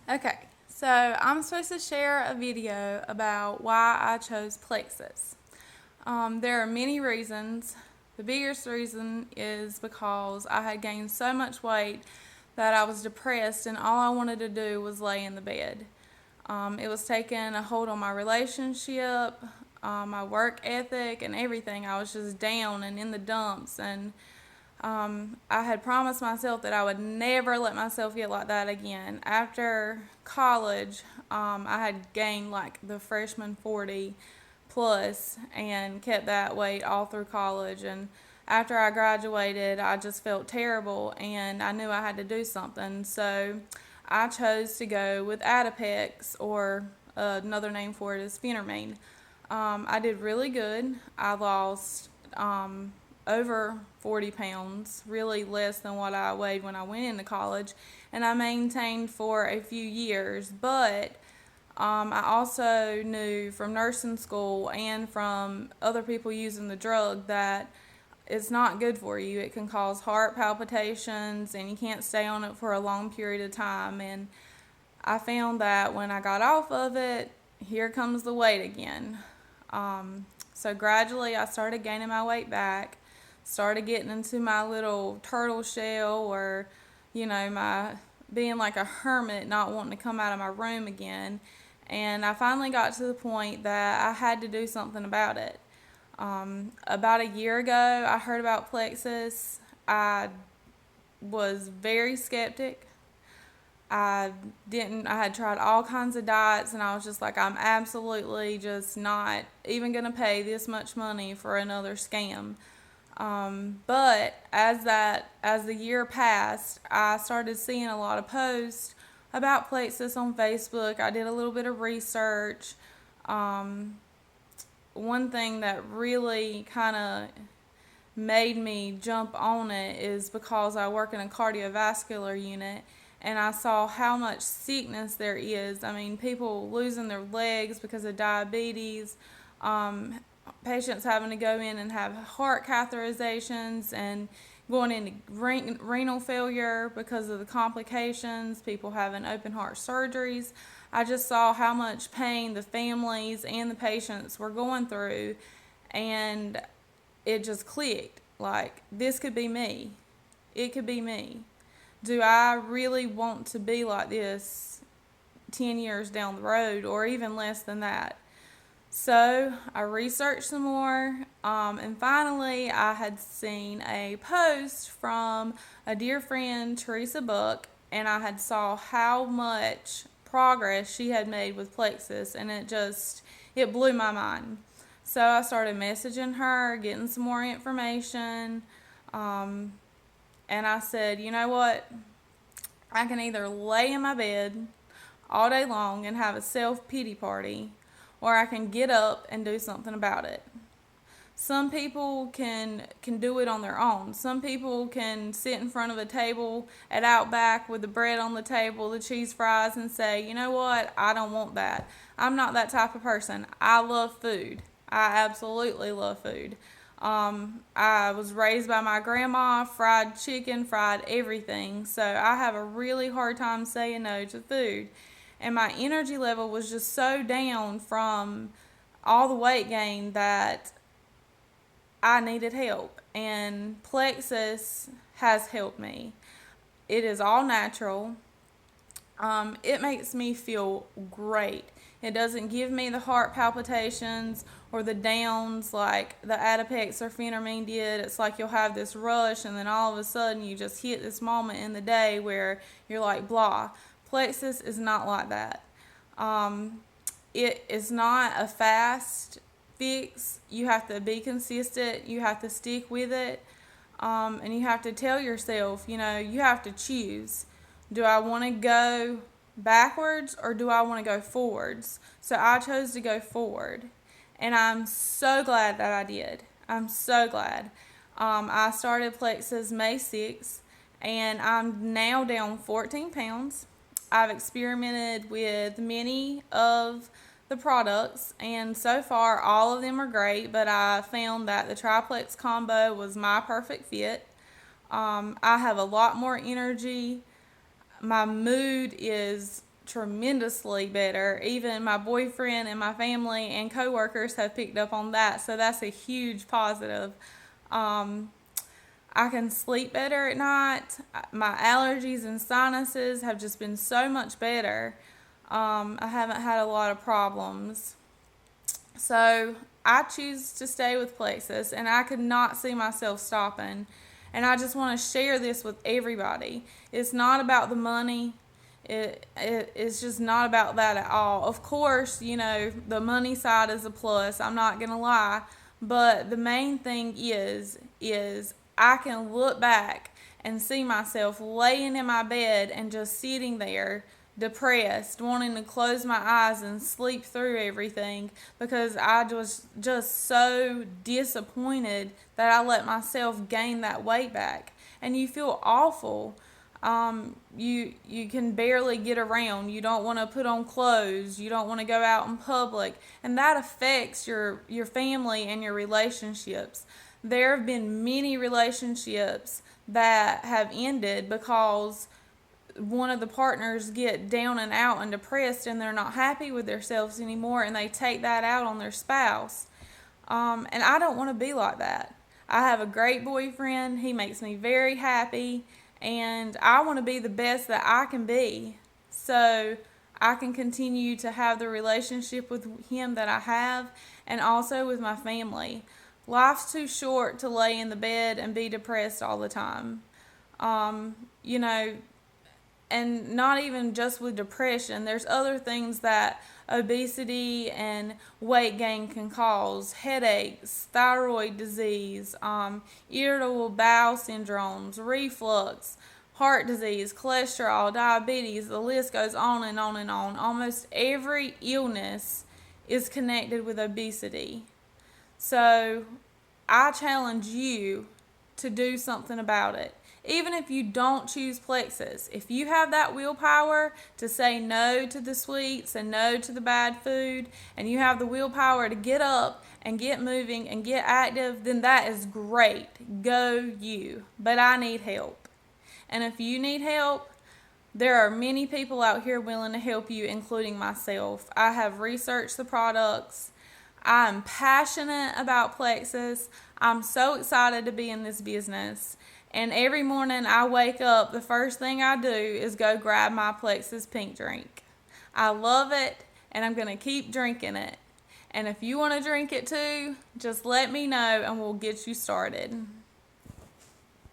Okay, so I'm supposed to share a video about why I chose Plexus. There are many reasons. The biggest reason is because I had gained so much weight that I was depressed and all I wanted to do was lay in the bed. It was taking a hold on my relationship, my work ethic, and everything. I was just down and in the dumps, and I had promised myself that I would never let myself get like that again. After college, I had gained like the freshman 40 plus and kept that weight all through college. And after I graduated, I just felt terrible and I knew I had to do something. So I chose to go with Adipex, or another name for it is phentermine. I did really good. I lost over 40 pounds, really less than what I weighed when I went into college, and I maintained for a few years. But I also knew from nursing school and from other people using the drug that it's not good for you. It can cause heart palpitations, and you can't stay on it for a long period of time. And I found that when I got off of it, here comes the weight again. So gradually, I started gaining my weight back, started getting into my little turtle shell, or, my being like a hermit, not wanting to come out of my room again. And I finally got to the point that I had to do something about it. About a year ago, I heard about Plexus. I was very skeptic. I had tried all kinds of diets, and I was just like, I'm absolutely just not even going to pay this much money for another scam. But as the year passed, I started seeing a lot of posts about Plexus on Facebook. I did a little bit of research. One thing that really kind of made me jump on it is because I work in a cardiovascular unit, and I saw how much sickness there is. I mean, people losing their legs because of diabetes, um, patients having to go in and have heart catheterizations, and going into renal failure because of the complications, people having open heart surgeries. I just saw how much pain the families and the patients were going through, and it just clicked. Like, this could be me. It could be me. Do I really want to be like this 10 years down the road, or even less than that? So I researched some more, and finally I had seen a post from a dear friend, Teresa Buck, and I had saw how much progress she had made with Plexus, and it blew my mind. So I started messaging her, getting some more information, um, and I said, you know what? I can either lay in my bed all day long and have a self-pity party, or I can get up and do something about it. Some people can do it on their own. Some people can sit in front of a table at Outback with the bread on the table, the cheese fries, and say, you know what, I don't want that. I'm not that type of person. I love food. I absolutely love food. I was raised by my grandma, fried chicken, fried everything. So I have a really hard time saying no to food. And my energy level was just so down from all the weight gain that I needed help. And Plexus has helped me. It is all natural. It makes me feel great. It doesn't give me the heart palpitations or the downs like the Adipex or phentermine did. It's like you'll have this rush, and then all of a sudden you just hit this moment in the day where you're like blah. Plexus is not like that. It is not a fast fix. You have to be consistent. You have to stick with it. And you have to tell yourself, you have to choose. Do I want to go backwards, or do I want to go forwards? So I chose to go forward. And I'm so glad that I did. I'm so glad. I started Plexus May 6th, and I'm now down 14 pounds. I've experimented with many of the products, and so far all of them are great, but I found that the triplex combo was my perfect fit. I have a lot more energy. My mood is tremendously better. Even my boyfriend and my family and coworkers have picked up on that, so that's a huge positive. Um, I can sleep better at night. My allergies and sinuses have just been so much better. I haven't had a lot of problems. So I choose to stay with Plexus, and I could not see myself stopping. And I just want to share this with everybody. It's not about the money. It's just not about that at all. Of course, the money side is a plus. I'm not gonna lie, but the main thing is I can look back and see myself laying in my bed and just sitting there depressed, wanting to close my eyes and sleep through everything because I was just so disappointed that I let myself gain that weight back. And you feel awful. You can barely get around. You don't want to put on clothes. You don't want to go out in public, and that affects your family and your relationships. There have been many relationships that have ended because one of the partners get down and out and depressed, and they're not happy with themselves anymore, and they take that out on their spouse. And I don't want to be like that. I have a great boyfriend. He makes me very happy, and I want to be the best that I can be so I can continue to have the relationship with him that I have, and also with my family. Life's too short to lay in the bed and be depressed all the time. Um, you know, and not even just with depression, there's other things that obesity and weight gain can cause: headaches, thyroid disease, irritable bowel syndromes, reflux, heart disease, cholesterol, diabetes. The list goes on and on and on. Almost every illness is connected with obesity. So I challenge you to do something about it. Even if you don't choose Plexus, if you have that willpower to say no to the sweets and no to the bad food, and you have the willpower to get up and get moving and get active, then that is great. Go you. But I need help. And if you need help, there are many people out here willing to help you, including myself. I have researched the products. I'm passionate about Plexus. I'm so excited to be in this business. And every morning I wake up, the first thing I do is go grab my Plexus pink drink. I love it, and I'm going to keep drinking it. And if you want to drink it too, just let me know and we'll get you started.